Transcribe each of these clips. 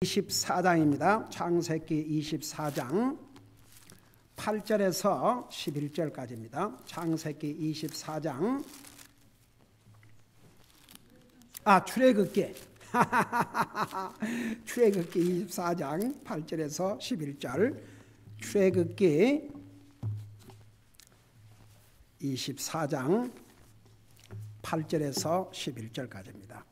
24장입니다. 창세기 24장 8절에서 11절까지입니다. 창세기 24장 출애굽기 출애굽기 24장 8절에서 11절 출애굽기 24장 8절에서 11절까지입니다.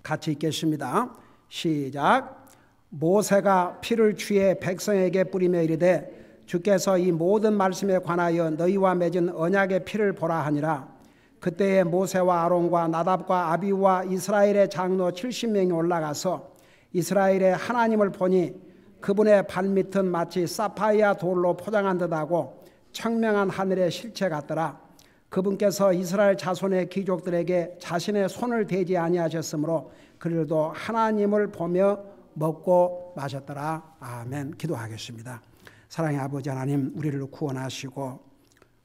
같이 읽겠습니다. 시작. 모세가 피를 취해 백성에게 뿌리며 이르되 주께서 이 모든 말씀에 관하여 너희와 맺은 언약의 피를 보라 하니라. 그때에 모세와 아론과 나답과 아비후와 이스라엘의 장로 70명이 올라가서 이스라엘의 하나님을 보니 그분의 발밑은 마치 사파이아 돌로 포장한 듯하고 청명한 하늘의 실체 같더라. 그분께서 이스라엘 자손의 귀족들에게 자신의 손을 대지 아니하셨으므로 그들도 하나님을 보며 먹고 마셨더라. 아멘. 기도하겠습니다. 사랑의 아버지 하나님, 우리를 구원하시고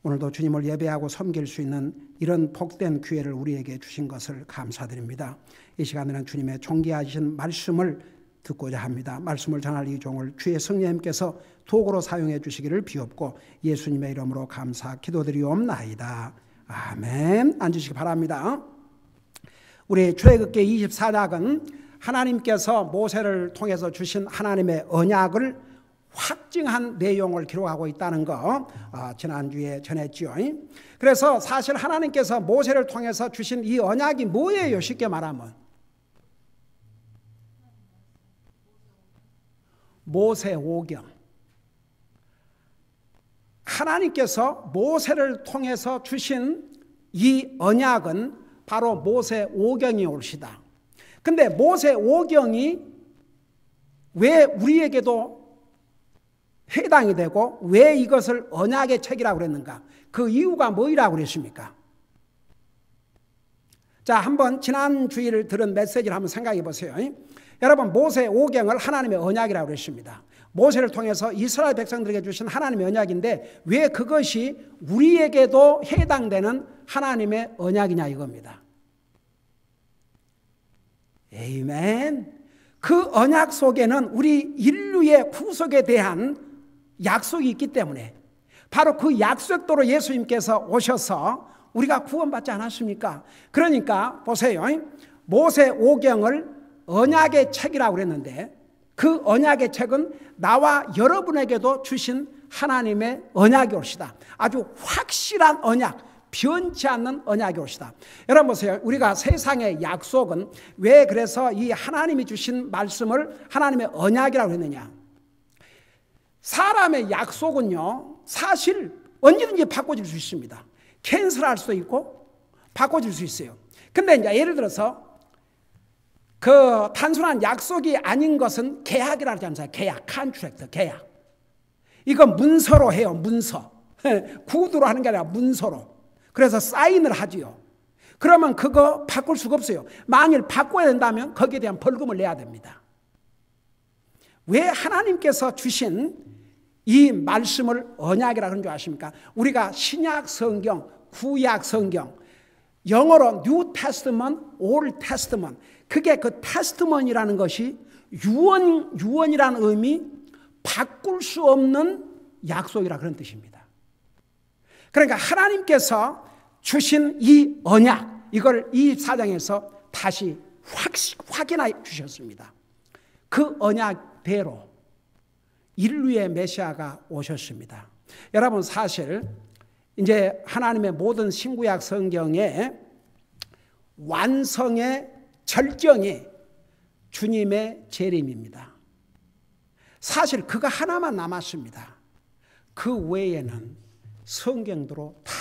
오늘도 주님을 예배하고 섬길 수 있는 이런 복된 기회를 우리에게 주신 것을 감사드립니다. 이 시간에는 주님의 존귀하신 말씀을 듣고자 합니다. 말씀을 전할 이 종을 주의 성령님께서 도구로 사용해 주시기를 비옵고 예수님의 이름으로 감사 기도드리옵나이다. 아멘. 앉으시기 바랍니다. 우리 출애굽기 24장은 하나님께서 모세를 통해서 주신 하나님의 언약을 확증한 내용을 기록하고 있다는 거 지난주에 전했죠. 그래서 사실 하나님께서 모세를 통해서 주신 이 언약이 뭐예요? 쉽게 말하면 모세오경. 하나님께서 모세를 통해서 주신 이 언약은 바로 모세오경이 올시다. 근데 모세오경이 왜 우리에게도 해당이 되고 왜 이것을 언약의 책이라고 그랬는가? 그 이유가 뭐이라고 그랬습니까? 자, 한번 지난 주일을 들은 메시지를 한번 생각해 보세요. 여러분, 모세오경을 하나님의 언약이라고 그랬습니다. 모세를 통해서 이스라엘 백성들에게 주신 하나님의 언약인데 왜 그것이 우리에게도 해당되는 하나님의 언약이냐 이겁니다. 아멘. 그 언약 속에는 우리 인류의 구속에 대한 약속이 있기 때문에 바로 그 약속대로 예수님께서 오셔서 우리가 구원받지 않았습니까? 그러니까 보세요. 모세오경을 언약의 책이라고 그랬는데 그 언약의 책은 나와 여러분에게도 주신 하나님의 언약이 올시다. 아주 확실한 언약, 변치 않는 언약이 올시다. 여러분 보세요. 우리가 세상의 약속은 왜 그래서 이 하나님이 주신 말씀을 하나님의 언약이라고 했느냐? 사람의 약속은요, 사실 언제든지 바꿔질 수 있습니다. 캔슬할 수도 있고 바꿔질 수 있어요. 근데 이제 예를 들어서 그 단순한 약속이 아닌 것은 계약이라고 하지 않습니까? 계약, 컨트랙트, 계약. 이건 문서로 해요, 문서. 구두로 하는 게 아니라 문서로. 그래서 사인을 하지요. 그러면 그거 바꿀 수가 없어요. 만일 바꿔야 된다면 거기에 대한 벌금을 내야 됩니다. 왜 하나님께서 주신 이 말씀을 언약이라고 하는 줄 아십니까? 우리가 신약 성경, 구약 성경, 영어로 New Testament, Old Testament. 그게 그 테스트먼이라는 것이 유언이라는 의미, 바꿀 수 없는 약속이라 그런 뜻입니다. 그러니까 하나님께서 주신 이 언약, 이걸 이 사장에서 다시 확인해 주셨습니다. 그 언약대로 인류의 메시아가 오셨습니다. 여러분 사실 이제 하나님의 모든 신구약 성경의 완성의 절정이 주님의 재림입니다. 사실 그거 하나만 남았습니다. 그 외에는 성경대로 다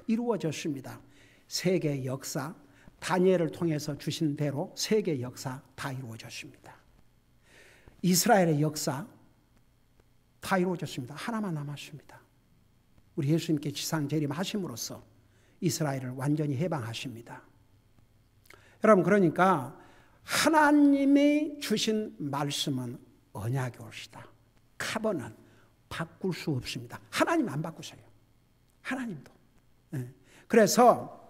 이루어졌습니다. 세계 역사, 다니엘을 통해서 주신 대로 세계 역사 다 이루어졌습니다. 이스라엘의 역사 다 이루어졌습니다. 하나만 남았습니다. 우리 예수님께 지상 재림하심으로써 이스라엘을 완전히 해방하십니다. 여러분, 그러니까 하나님이 주신 말씀은 언약이 옳시다. 카버는 바꿀 수 없습니다. 하나님 안 바꾸세요. 하나님도. 그래서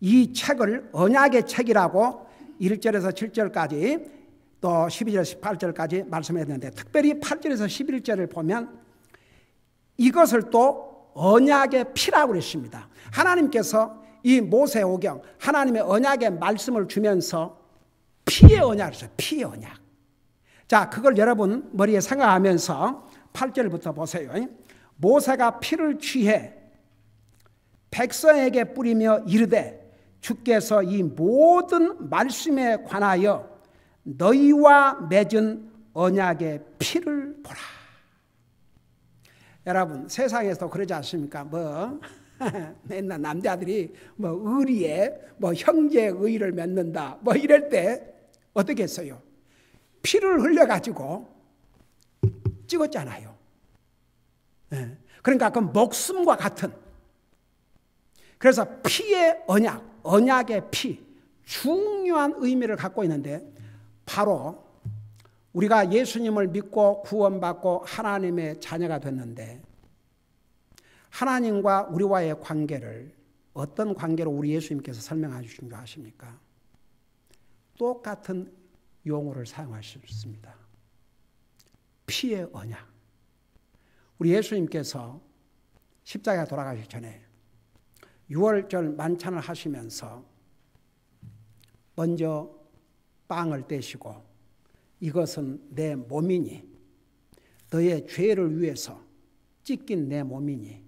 이 책을 언약의 책이라고 1절에서 7절까지 또 12절에서 18절까지 말씀했는데, 특별히 8절에서 11절을 보면 이것을 또 언약의 피라고 그랬습니다. 하나님께서 이 모세오경, 하나님의 언약의 말씀을 주면서 피의 언약을 써요. 피의 언약. 자, 그걸 여러분 머리에 생각하면서 8절부터 보세요. 모세가 피를 취해 백성에게 뿌리며 이르되 주께서 이 모든 말씀에 관하여 너희와 맺은 언약의 피를 보라. 여러분, 세상에서 그러지 않습니까? 맨날 남자들이 의리에 형제 의를 맺는다 이럴 때 어떻게 했어요? 피를 흘려가지고 찍었잖아요. 그러니까 그 목숨과 같은, 그래서 피의 언약, 언약의 피, 중요한 의미를 갖고 있는데, 바로 우리가 예수님을 믿고 구원받고 하나님의 자녀가 됐는데, 하나님과 우리와의 관계를 어떤 관계로 우리 예수님께서 설명해 주신 줄 아십니까? 똑같은 용어를 사용하셨습니다. 피의 언약. 우리 예수님께서 십자가에 돌아가시기 전에 유월절 만찬을 하시면서 먼저 빵을 떼시고 이것은 내 몸이니, 너의 죄를 위해서 찢긴 내 몸이니,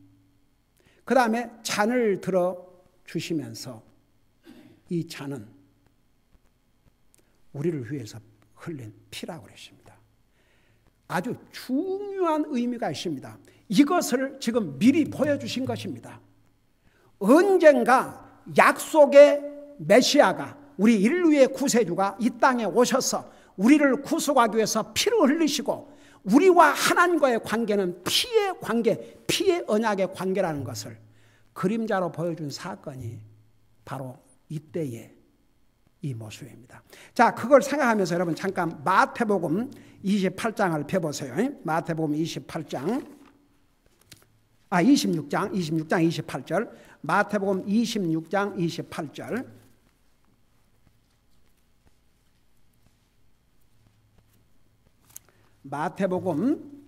그 다음에 잔을 들어 주시면서 이 잔은 우리를 위해서 흘린 피라고 그랬습니다. 아주 중요한 의미가 있습니다. 이것을 지금 미리 보여주신 것입니다. 언젠가 약속의 메시아가, 우리 인류의 구세주가 이 땅에 오셔서 우리를 구속하기 위해서 피를 흘리시고, 우리와 하나님과의 관계는 피의 관계, 피의 언약의 관계라는 것을 그림자로 보여준 사건이 바로 이때의 이 모습입니다. 자, 그걸 생각하면서 여러분 잠깐 마태복음 28장을 펴보세요. 마태복음 26장 28절. 마태복음 26장 28절. 마태복음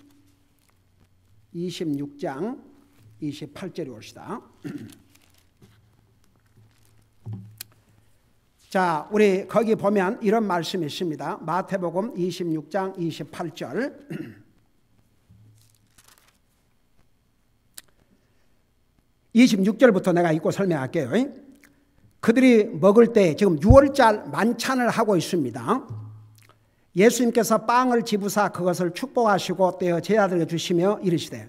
26장 28절에 옵시다. 자, 우리 거기 보면 이런 말씀이 있습니다. 마태복음 26장 28절. 26절부터 내가 읽고 설명할게요. 그들이 먹을 때, 지금 6월절 만찬을 하고 있습니다. 예수님께서 빵을 집으사 그것을 축복하시고 떼어 제자들에게 주시며 이르시되,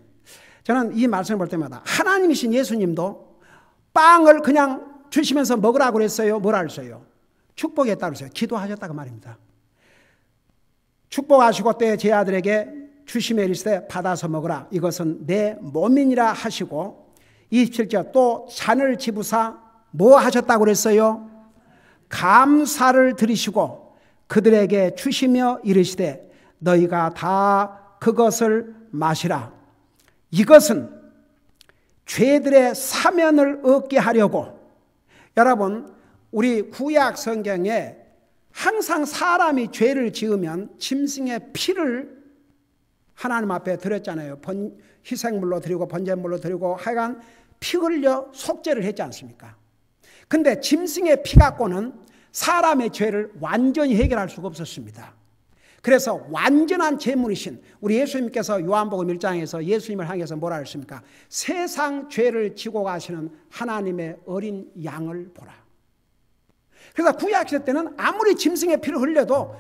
저는 이 말씀을 볼 때마다 하나님이신 예수님도 빵을 그냥 주시면서 먹으라고 그랬어요? 뭐라 그랬어요? 축복했다고 그랬어요. 기도하셨다고 말입니다. 축복하시고 떼어 제자들에게 주시며 이르시되 받아서 먹으라, 이것은 내 몸이니라 하시고, 27절 또 잔을 집으사 뭐 하셨다고 그랬어요? 감사를 드리시고 그들에게 주시며 이르시되 너희가 다 그것을 마시라, 이것은 죄들의 사면을 얻게 하려고. 여러분, 우리 구약 성경에 항상 사람이 죄를 지으면 짐승의 피를 하나님 앞에 드렸잖아요. 희생물로 드리고 번제물로 드리고 하여간 피 흘려 속죄를 했지 않습니까? 근데 짐승의 피 갖고는 사람의 죄를 완전히 해결할 수가 없었습니다. 그래서 완전한 제물이신 우리 예수님께서 요한복음 1장에서 예수님을 향해서 뭐라 했습니까? 세상 죄를 지고 가시는 하나님의 어린 양을 보라. 그래서 구약시대 때는 아무리 짐승의 피를 흘려도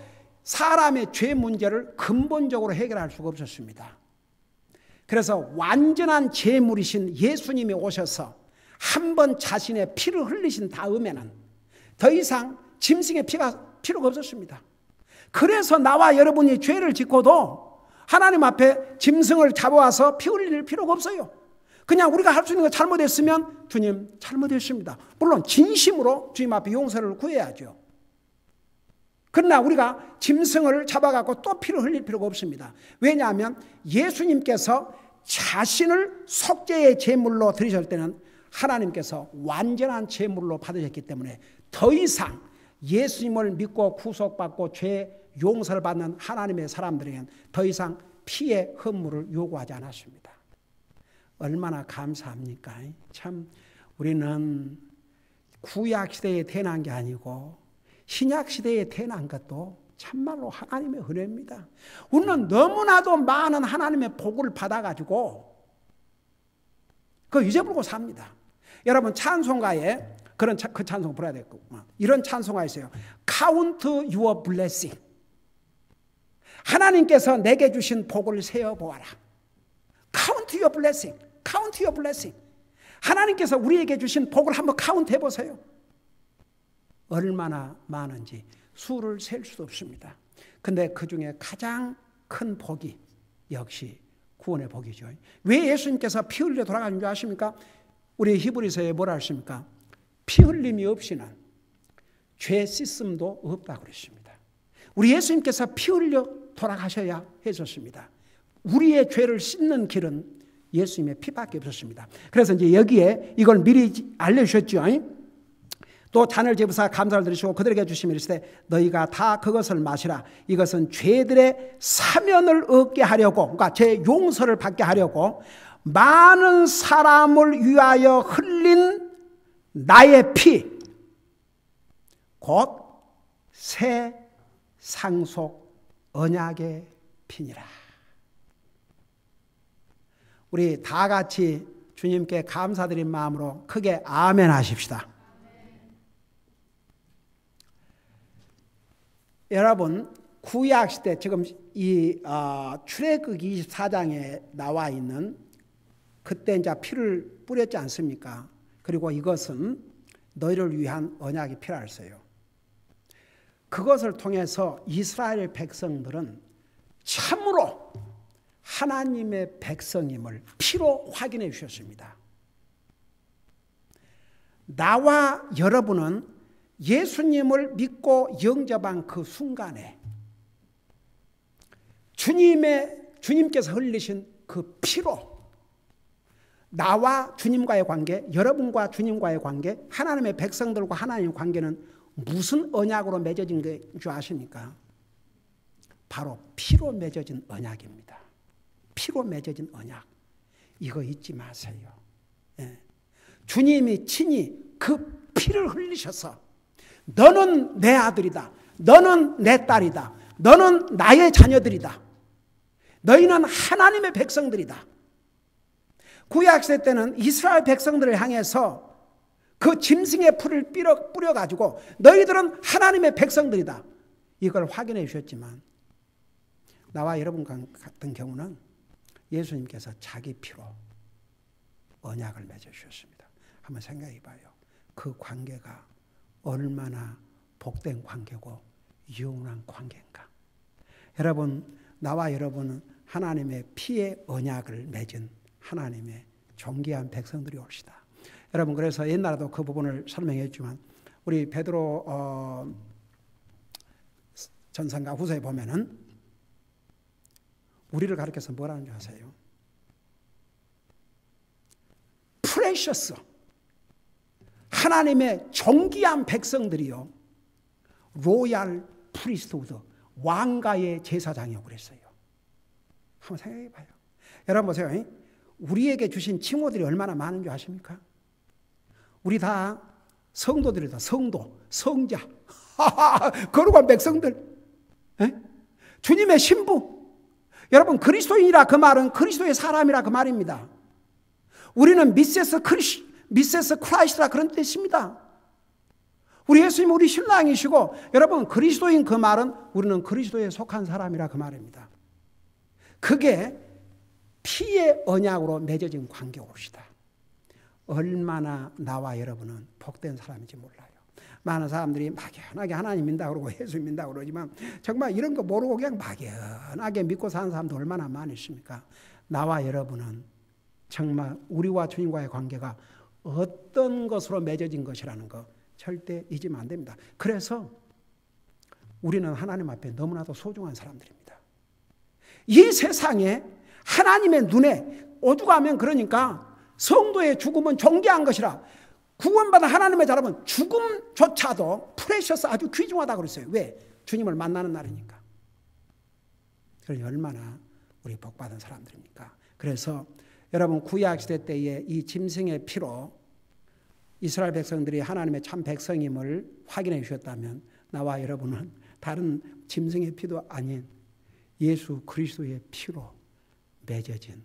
사람의 죄 문제를 근본적으로 해결할 수가 없었습니다. 그래서 완전한 제물이신 예수님이 오셔서 한 번 자신의 피를 흘리신 다음에는 더 이상 짐승의 필요가 없었습니다. 그래서 나와 여러분이 죄를 짓고도 하나님 앞에 짐승을 잡아와서 피 흘릴 필요가 없어요. 그냥 우리가 할 수 있는 거 잘못했으면 주님 잘못했습니다, 물론 진심으로 주님 앞에 용서를 구해야죠. 그러나 우리가 짐승을 잡아갖고 또 피를 흘릴 필요가 없습니다. 왜냐하면 예수님께서 자신을 속죄의 제물로 드리실 때는 하나님께서 완전한 제물로 받으셨기 때문에 더 이상 예수님을 믿고 구속받고 죄 용서를 받는 하나님의 사람들에게는 더 이상 피의 헌물을 요구하지 않았습니다. 얼마나 감사합니까? 참 우리는 구약시대에 태어난 게 아니고 신약시대에 태어난 것도 참말로 하나님의 은혜입니다. 우리는 너무나도 많은 하나님의 복을 받아가지고 그거 잊어버리고 삽니다. 여러분 찬송가에 그 찬송 불러야 되겠구만. 이런 찬송가 있어요. Count your blessing. 하나님께서 내게 주신 복을 세어보아라. Count your blessing. Count your blessing. 하나님께서 우리에게 주신 복을 한번 카운트 해보세요. 얼마나 많은지 수를 셀 수도 없습니다. 근데 그 중에 가장 큰 복이 역시 구원의 복이죠. 왜 예수님께서 피 흘려 돌아가신 줄 아십니까? 우리 히브리서에 뭐라 하십니까? 피 흘림이 없이는 죄 씻음도 없다고 그랬습니다. 우리 예수님께서 피 흘려 돌아가셔야 했었습니다. 우리의 죄를 씻는 길은 예수님의 피밖에 없었습니다. 그래서 이제 여기에 이걸 미리 알려주셨죠. 또 잔을 집으사 감사를 드리시고 그들에게 주시며 이르시되 너희가 다 그것을 마시라. 이것은 죄들의 사면을 얻게 하려고, 그러니까 죄 용서를 받게 하려고 많은 사람을 위하여 흘린 나의 피, 곧 새 상속 언약의 피니라. 우리 다 같이 주님께 감사드린 마음으로 크게 아멘 하십시다. 여러분 구약시대 지금 이 출애굽기 24장에 나와 있는 그때 이제 피를 뿌렸지 않습니까? 그리고 이것은 너희를 위한 언약의 피라 했어요. 그것을 통해서 이스라엘 백성들은 참으로 하나님의 백성임을 피로 확인해 주셨습니다. 나와 여러분은 예수님을 믿고 영접한 그 순간에 주님께서 흘리신 그 피로 나와 주님과의 관계, 여러분과 주님과의 관계, 하나님의 백성들과 하나님의 관계는 무슨 언약으로 맺어진 줄 아십니까? 바로 피로 맺어진 언약입니다. 피로 맺어진 언약. 이거 잊지 마세요. 예. 주님이 친히 그 피를 흘리셔서 너는 내 아들이다. 너는 내 딸이다. 너는 나의 자녀들이다. 너희는 하나님의 백성들이다. 구약시대 때는 이스라엘 백성들을 향해서 그 짐승의 풀을 뿌려가지고 너희들은 하나님의 백성들이다. 이걸 확인해 주셨지만 나와 여러분 같은 경우는 예수님께서 자기 피로 언약을 맺어주셨습니다. 한번 생각해 봐요. 그 관계가 얼마나 복된 관계고 영원한 관계인가. 여러분, 나와 여러분은 하나님의 피의 언약을 맺은 하나님의 존귀한 백성들이 옵시다. 여러분, 그래서 옛날에도 그 부분을 설명했지만 우리 베드로 전서인가 후서에 보면은 우리를 가리켜서 뭐라는 줄 아세요? 프레셔스, 하나님의 존귀한 백성들이요, 로얄 프리스트후드, 왕가의 제사장이라고 그랬어요. 한번 생각해 봐요. 여러분 보세요. 우리에게 주신 칭호들이 얼마나 많은 줄 아십니까? 우리 다 성도들이다. 성도, 성자, 거룩한 백성들, 주님의 신부. 여러분, 그리스도인이라 그 말은 그리스도의 사람이라 그 말입니다. 우리는 미세스 크라이스트라 그런 뜻입니다. 우리 예수님 우리 신랑이시고, 여러분 그리스도인 그 말은 우리는 그리스도에 속한 사람이라 그 말입니다. 그게 피의 언약으로 맺어진 관계옵시다. 얼마나 나와 여러분은 복된 사람인지 몰라요. 많은 사람들이 막연하게 하나님 믿는다고 그러고 예수 믿는다고 그러지만 정말 이런 거 모르고 그냥 막연하게 믿고 사는 사람도 얼마나 많이 있습니까? 나와 여러분은 정말 우리와 주님과의 관계가 어떤 것으로 맺어진 것이라는 거 절대 잊으면 안 됩니다. 그래서 우리는 하나님 앞에 너무나도 소중한 사람들입니다. 이 세상에 하나님의 눈에 오죽하면 그러니까 성도의 죽음은 존귀한 것이라. 구원받은 하나님의 자라면 죽음조차도 프레셔스, 아주 귀중하다고 그랬어요. 왜? 주님을 만나는 날이니까. 그러니 얼마나 우리 복받은 사람들입니까? 그래서 여러분, 구약시대 때에 이 짐승의 피로 이스라엘 백성들이 하나님의 참 백성임을 확인해 주셨다면 나와 여러분은 다른 짐승의 피도 아닌 예수 그리스도의 피로 맺어진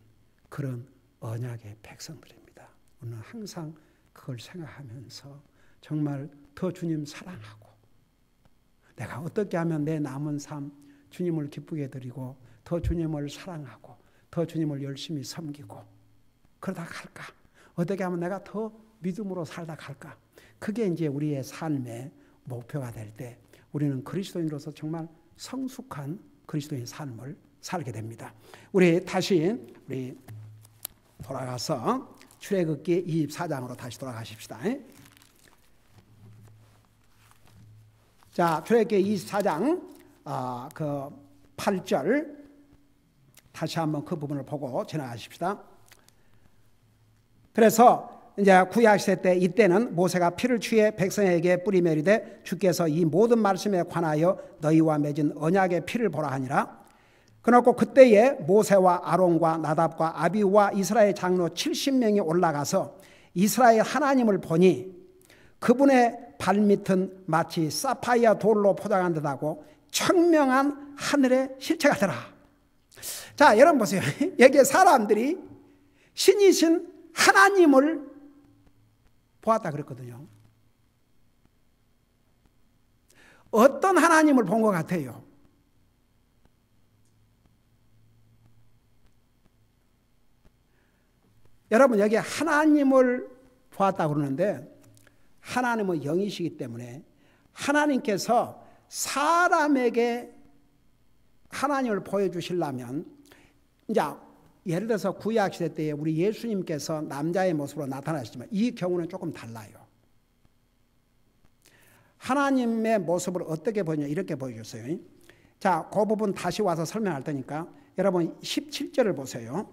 그런 언약의 백성들입니다. 우리는 항상 그걸 생각하면서 정말 더 주님 사랑하고, 내가 어떻게 하면 내 남은 삶 주님을 기쁘게 드리고 더 주님을 사랑하고 더 주님을 열심히 섬기고 그러다 갈까? 어떻게 하면 내가 더 믿음으로 살다 갈까? 그게 이제 우리의 삶의 목표가 될 때 우리는 그리스도인으로서 정말 성숙한 그리스도인 삶을 살게 됩니다. 우리 돌아가서 출애굽기 24장으로 다시 돌아가십시다. 자, 출애굽기 24장 그 8절 다시 한번 그 부분을 보고 지나가십시다. 그래서 이제 구약시대 때 이때는 모세가 피를 취해 백성에게 뿌리며 이르되 주께서 이 모든 말씀에 관하여 너희와 맺은 언약의 피를 보라 하니라. 그렇고 그때에 모세와 아론과 나답과 아비후와 이스라엘 장로 70명이 올라가서 이스라엘 하나님을 보니 그분의 발밑은 마치 사파이아 돌로 포장한 듯하고 청명한 하늘의 실체가 더라. 자, 여러분 보세요. 여기에 사람들이 신이신 하나님을 보았다 그랬거든요. 어떤 하나님을 본 것 같아요? 여러분, 여기 하나님을 보았다고 그러는데 하나님은 영이시기 때문에 하나님께서 사람에게 하나님을 보여주시려면, 이제 예를 들어서 구약시대 때에 우리 예수님께서 남자의 모습으로 나타나시지만 이 경우는 조금 달라요. 하나님의 모습을 어떻게 보이냐, 이렇게 보여줬어요. 자, 그 부분 다시 와서 설명할 테니까 여러분 17절을 보세요.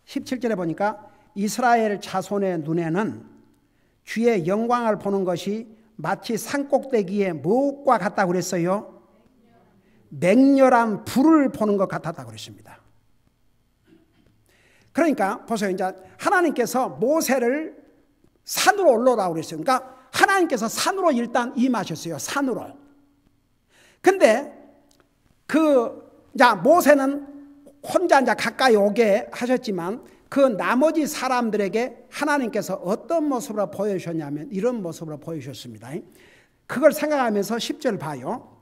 17절에 보니까 이스라엘 자손의 눈에는 주의 영광을 보는 것이 마치 산꼭대기에 무엇과 같다고 그랬어요? 맹렬한 불을 보는 것 같았다고 그랬습니다. 그러니까 보세요. 이제 하나님께서 모세를 산으로 올라오라고 그랬어요. 그러니까 하나님께서 산으로 일단 임하셨어요. 산으로. 근데 이제 모세는 혼자 이제 가까이 오게 하셨지만 그 나머지 사람들에게 하나님께서 어떤 모습으로 보여주셨냐면 이런 모습으로 보여주셨습니다. 그걸 생각하면서 10절 봐요.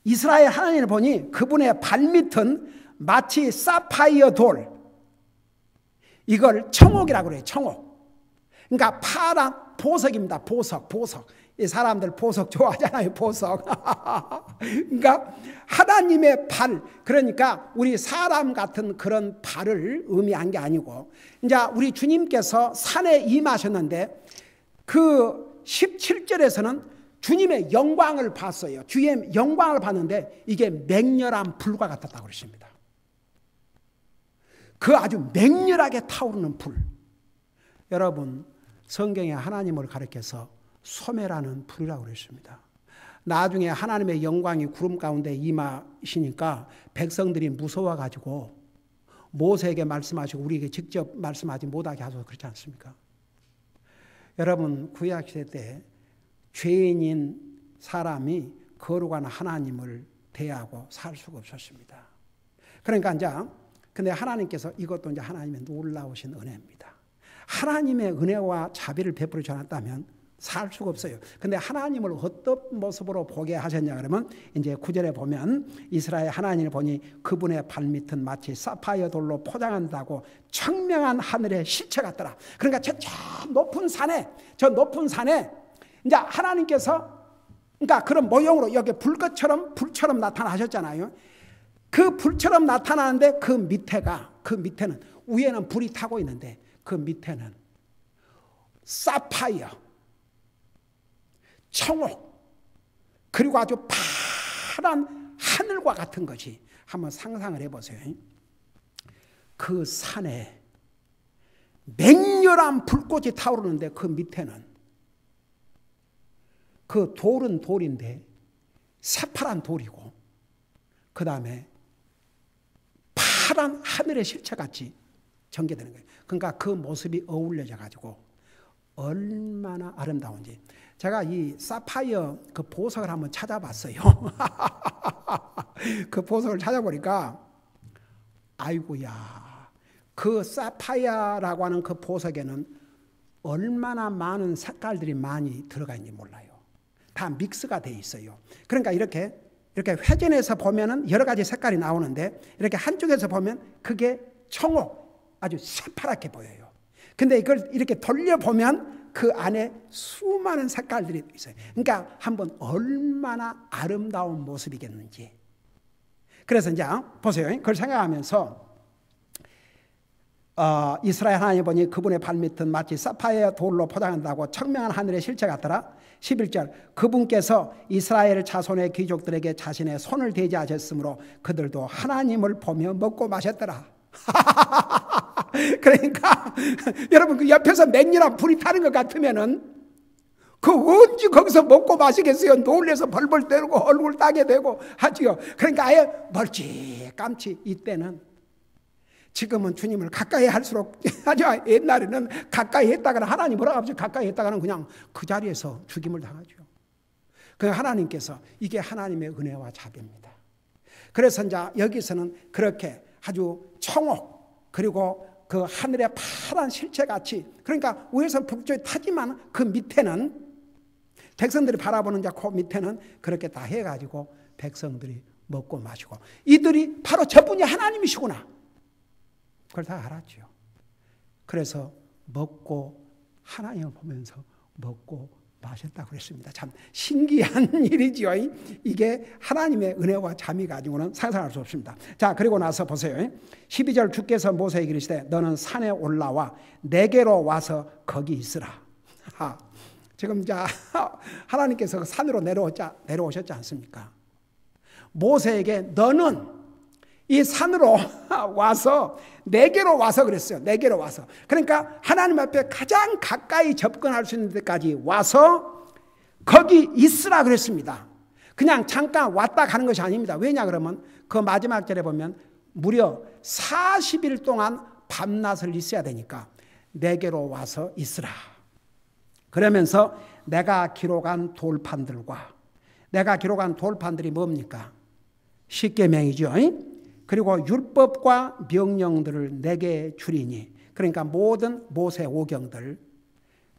이스라엘 하나님을 보니 그분의 발밑은 마치 사파이어 돌, 이걸 청옥이라고 그래요. 청옥. 그러니까 파란 보석입니다. 보석. 이 사람들 보석 좋아하잖아요. 보석. 그러니까 하나님의 발, 그러니까 우리 사람 같은 그런 발을 의미한 게 아니고, 이제 우리 주님께서 산에 임하셨는데 그 17절에서는 주님의 영광을 봤어요. 주의 영광을 봤는데 이게 맹렬한 불과 같았다고 그러십니다. 그 아주 맹렬하게 타오르는 불. 여러분, 성경에 하나님을 가리켜서 소매라는 불이라고 그랬습니다. 나중에 하나님의 영광이 구름 가운데 임하시니까 백성들이 무서워가지고 모세에게 말씀하시고 우리에게 직접 말씀하지 못하게 하셔서 그렇지 않습니까? 여러분, 구약시대 때 죄인인 사람이 거룩한 하나님을 대하고 살 수가 없었습니다. 그러니까 이제 근데 하나님께서 이것도 이제 하나님의 놀라우신 은혜입니다. 하나님의 은혜와 자비를 베풀어 주셨다면 살 수가 없어요. 근데 하나님을 어떤 모습으로 보게 하셨냐 그러면 이제 9절에 보면 이스라엘 하나님을 보니 그분의 발밑은 마치 사파이어 돌로 포장한다고 청명한 하늘의 실체 같더라. 그러니까 저 높은 산에 이제 하나님께서 그러니까 그런 모형으로 여기 불처럼 나타나셨잖아요. 그 불처럼 나타나는데 그 밑에는 위에는 불이 타고 있는데 그 밑에는 사파이어, 청옥, 그리고 아주 파란 하늘과 같은 것이, 한번 상상을 해보세요. 그 산에 맹렬한 불꽃이 타오르는데 그 밑에는 그 돌은 돌인데 새파란 돌이고 그 다음에 파란 하늘의 실체같이 전개되는 거예요. 그러니까 그 모습이 어울려져 가지고 얼마나 아름다운지. 제가 이 사파이어 그 보석을 한번 찾아봤어요. 그 보석을 찾아보니까 아이고야, 그 사파이어라고 하는 그 보석에는 얼마나 많은 색깔들이 많이 들어가 있는지 몰라요. 다 믹스가 돼 있어요. 그러니까 이렇게 회전해서 보면은 여러 가지 색깔이 나오는데 이렇게 한쪽에서 보면 그게 청옥 아주 새파랗게 보여요. 근데 이걸 이렇게 돌려보면 그 안에 수많은 색깔들이 있어요. 그러니까 한번 얼마나 아름다운 모습이겠는지. 그래서 이제 보세요. 그걸 생각하면서 이스라엘 하나님 보니 그분의 발밑은 마치 사파이어 돌로 포장한다고 청명한 하늘의 실체 같더라. 11절 그분께서 이스라엘 자손의 귀족들에게 자신의 손을 대지 하셨으므로 그들도 하나님을 보며 먹고 마셨더라. 그러니까 여러분 그 옆에서 맹렬한 불이 타는 것 같으면은 그 언제 거기서 먹고 마시겠어요. 놀래서 벌벌 떨고 얼굴 따게 되고 하지요. 그러니까 아예 멀찌감치 이때는 지금은 주님을 가까이 할수록 아주 옛날에는 가까이 했다가는 하나님 뭐라고 하죠? 가까이 했다가는 그냥 그 자리에서 죽임을 당하죠. 그 하나님께서 이게 하나님의 은혜와 자비입니다. 그래서 이제 여기서는 그렇게 아주 청옥 그리고 그 하늘의 파란 실체같이 그러니까 위에서 북쪽에 타지만 그 밑에는 백성들이 바라보는 그 밑에는 그렇게 다 해가지고 백성들이 먹고 마시고 이들이 바로 저분이 하나님이시구나. 그걸 다 알았죠. 그래서 먹고 하나님을 보면서 먹고 마셨다고 그랬습니다. 참 신기한 일이죠. 이게 하나님의 은혜와 자비 가지고는 상상할 수 없습니다. 자, 그리고 나서 보세요. 12절 주께서 모세에게 이르시되 너는 산에 올라와 내게로 와서 거기 있으라. 지금 이제 하나님께서 산으로 내려오셨지 않습니까? 모세에게 너는 이 산으로 와서 내게로 와서 그랬어요. 내게로 와서. 그러니까 하나님 앞에 가장 가까이 접근할 수 있는 데까지 와서 거기 있으라 그랬습니다. 그냥 잠깐 왔다 가는 것이 아닙니다. 왜냐 그러면 그 마지막 절에 보면 무려 40일 동안 밤낮을 있어야 되니까 내게로 와서 있으라. 그러면서 내가 기록한 돌판들과 내가 기록한 돌판들이 뭡니까? 십계명이죠. 그리고 율법과 명령들을 내게 주리니 그러니까 모든 모세 오경들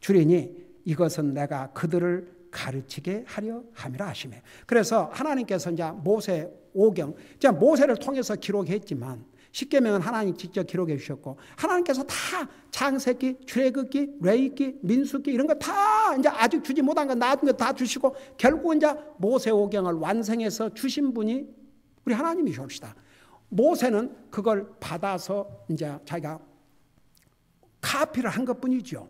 주리니 이것은 내가 그들을 가르치게 하려 함이라 하시며 그래서 하나님께서 이제 모세 오경 이제 모세를 통해서 기록했지만 십계명은 하나님 직접 기록해 주셨고 하나님께서 다 창세기, 출애굽기, 레위기, 민수기 이런 거 다 이제 아직 주지 못한 거 나중에 다 주시고 결국 이제 모세 오경을 완성해서 주신 분이 우리 하나님이십시다. 모세는 그걸 받아서 이제 자기가 카피를 한 것뿐이죠.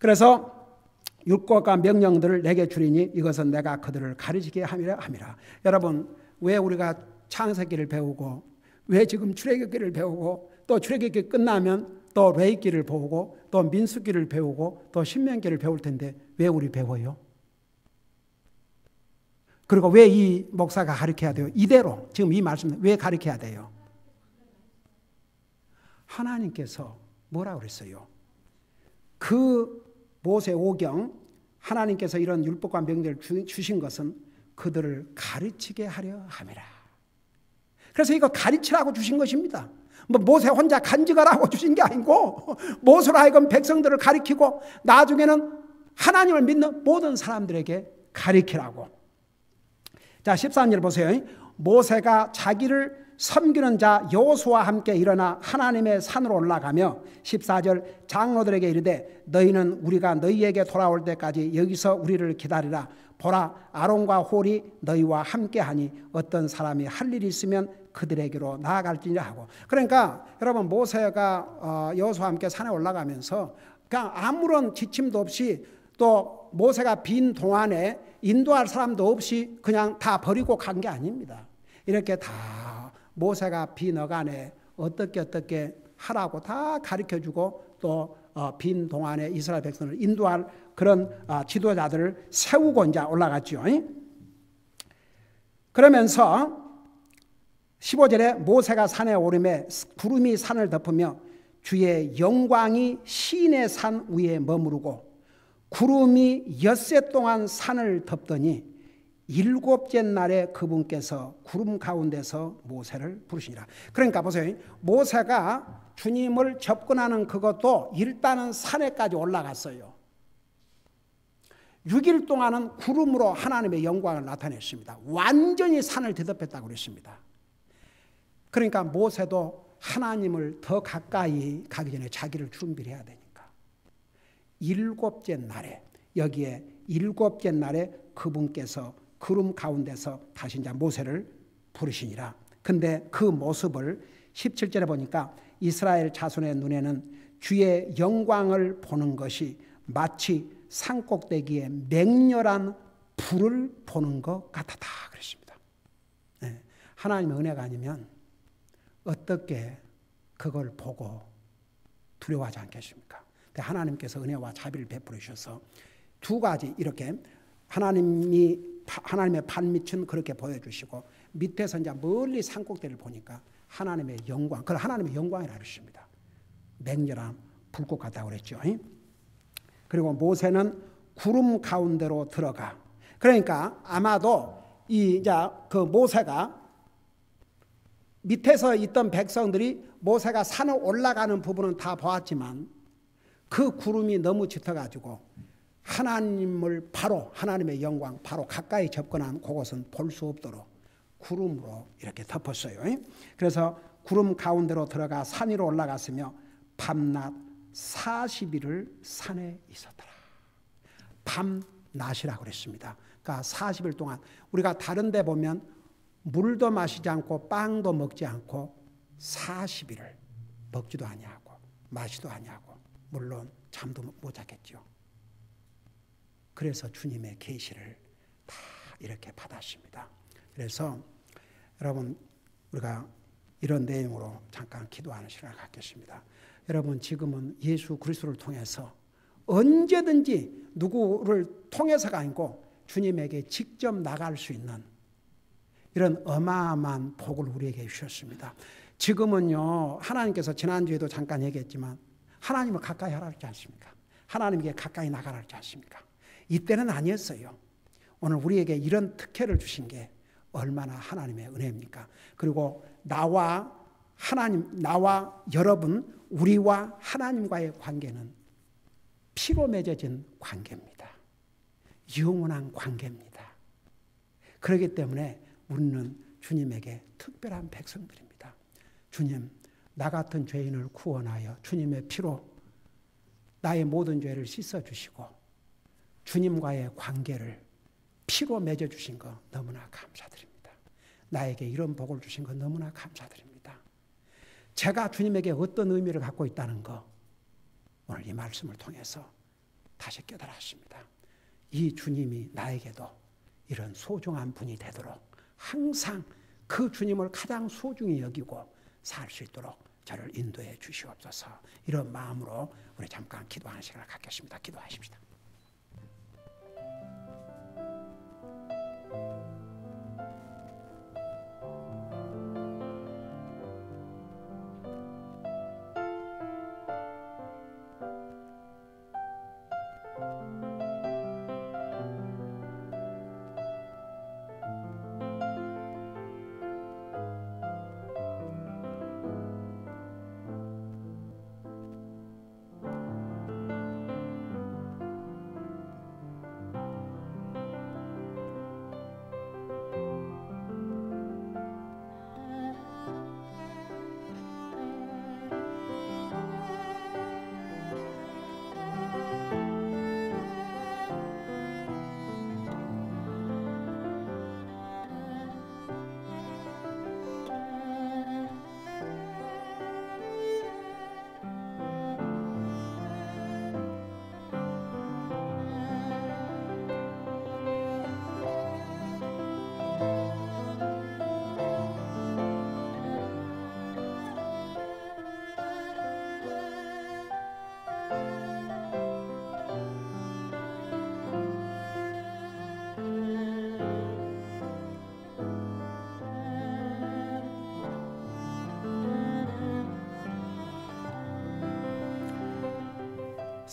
그래서 율법과 명령들을 내게 주리니 이것은 내가 그들을 가르치게 함이라. 여러분 왜 우리가 창세기를 배우고 왜 지금 출애굽기를 배우고 또 출애굽기 끝나면 또 레위기를 배우고 또 민수기를 배우고 또 신명기를 배울 텐데 왜 우리 배워요? 그리고 왜 이 목사가 가르쳐야 돼요? 이대로 지금 이 말씀 왜 가르쳐야 돼요? 하나님께서 뭐라고 그랬어요? 그 모세 오경 하나님께서 이런 율법과 명령을 주신 것은 그들을 가르치게 하려 함이라. 그래서 이거 가르치라고 주신 것입니다. 뭐 모세 혼자 간직하라고 주신 게 아니고 모세로 하여금 백성들을 가르치고 나중에는 하나님을 믿는 모든 사람들에게 가르치라고. 자 13절 보세요. 모세가 자기를 섬기는 자 여호수아와 함께 일어나 하나님의 산으로 올라가며 14절 장로들에게 이르되 너희는 우리가 너희에게 돌아올 때까지 여기서 우리를 기다리라. 보라 아론과 홀이 너희와 함께하니 어떤 사람이 할 일이 있으면 그들에게로 나아갈지니라 하고. 그러니까 여러분 모세가 여호수아와 함께 산에 올라가면서 그냥 아무런 지침도 없이 또 모세가 빈 동안에 인도할 사람도 없이 그냥 다 버리고 간 게 아닙니다. 이렇게 다 모세가 빈 어간에 어떻게 하라고 다 가르쳐주고 또 빈 동안에 이스라엘 백성을 인도할 그런 지도자들을 세우고 이제 올라갔죠. 그러면서 15절에 모세가 산에 오르매 구름이 산을 덮으며 주의 영광이 시내 산 위에 머무르고 구름이 엿새 동안 산을 덮더니 일곱째 날에 그분께서 구름 가운데서 모세를 부르시니라. 그러니까 보세요. 모세가 주님을 접근하는 그것도 일단은 산에까지 올라갔어요. 6일 동안은 구름으로 하나님의 영광을 나타냈습니다. 완전히 산을 뒤덮였다고 그랬습니다. 그러니까 모세도 하나님을 더 가까이 가기 전에 자기를 준비를 해야 되니까 일곱째 날에 여기에 일곱째 날에 그분께서 구름 가운데서 다시 이제 모세를 부르시니라. 근데 그 모습을 17절에 보니까 이스라엘 자손의 눈에는 주의 영광을 보는 것이 마치 산꼭대기에 맹렬한 불을 보는 것 같았다 그랬습니다. 네. 하나님의 은혜가 아니면 어떻게 그걸 보고 두려워하지 않겠습니까? 하나님께서 은혜와 자비를 베풀어 주셔서 두 가지 이렇게 하나님의 발밑은 그렇게 보여주시고 밑에서 이제 멀리 산꼭대기를 보니까 하나님의 영광, 그걸 하나님의 영광이라고 했습니다. 맹렬한 불꽃 같다고 그랬죠. 그리고 모세는 구름 가운데로 들어가. 그러니까 아마도 이제 그 모세가 밑에서 있던 백성들이 모세가 산을 올라가는 부분은 다 보았지만 그 구름이 너무 짙어가지고 하나님을 바로 하나님의 영광 바로 가까이 접근한 그곳은 볼 수 없도록 구름으로 이렇게 덮었어요. 그래서 구름 가운데로 들어가 산 위로 올라갔으며 밤낮 40일을 산에 있었더라. 밤낮이라고 그랬습니다. 그러니까 40일 동안 우리가 다른 데 보면 물도 마시지 않고 빵도 먹지 않고 40일을 먹지도 아니하고 마시도 아니하고 물론 잠도 못 잤겠죠. 그래서 주님의 계시를 다 이렇게 받았습니다. 그래서 여러분 우리가 이런 내용으로 잠깐 기도하는 시간을 갖겠습니다. 여러분 지금은 예수 그리스도를 통해서 언제든지 누구를 통해서가 아니고 주님에게 직접 나갈 수 있는 이런 어마어마한 복을 우리에게 주셨습니다. 지금은요 하나님께서 지난주에도 잠깐 얘기했지만 하나님을 가까이 하라 그러지 않습니까? 하나님께 가까이 나가라 그러지 않습니까? 이때는 아니었어요. 오늘 우리에게 이런 특혜를 주신 게 얼마나 하나님의 은혜입니까? 그리고 나와 여러분, 우리와 하나님과의 관계는 피로 맺어진 관계입니다. 영원한 관계입니다. 그렇기 때문에 우리는 주님에게 특별한 백성들입니다. 주님, 나 같은 죄인을 구원하여 주님의 피로 나의 모든 죄를 씻어주시고 주님과의 관계를 피로 맺어주신 거 너무나 감사드립니다. 나에게 이런 복을 주신 거 너무나 감사드립니다. 제가 주님에게 어떤 의미를 갖고 있다는 거 오늘 이 말씀을 통해서 다시 깨달았습니다. 이 주님이 나에게도 이런 소중한 분이 되도록 항상 그 주님을 가장 소중히 여기고 살 수 있도록 저를 인도해 주시옵소서. 이런 마음으로 우리 잠깐 기도하는 시간을 갖겠습니다. 기도하십시다.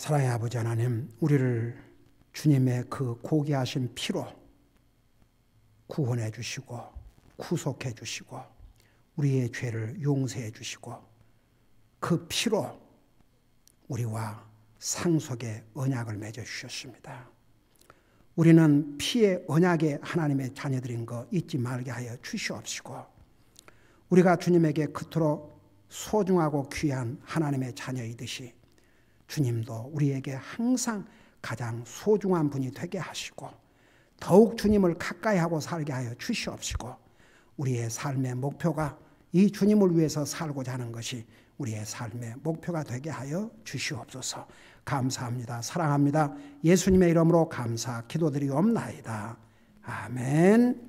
사랑의 아버지 하나님, 우리를 주님의 그 고귀하신 피로 구원해 주시고 구속해 주시고 우리의 죄를 용서해 주시고 그 피로 우리와 상속의 언약을 맺어 주셨습니다. 우리는 피의 언약의 하나님의 자녀들인 거 잊지 말게 하여 주시옵시고 우리가 주님에게 그토록 소중하고 귀한 하나님의 자녀이듯이 주님도 우리에게 항상 가장 소중한 분이 되게 하시고 더욱 주님을 가까이 하고 살게 하여 주시옵시고 우리의 삶의 목표가 이 주님을 위해서 살고자 하는 것이 우리의 삶의 목표가 되게 하여 주시옵소서. 감사합니다. 사랑합니다. 예수님의 이름으로 감사 기도드리옵나이다. 아멘.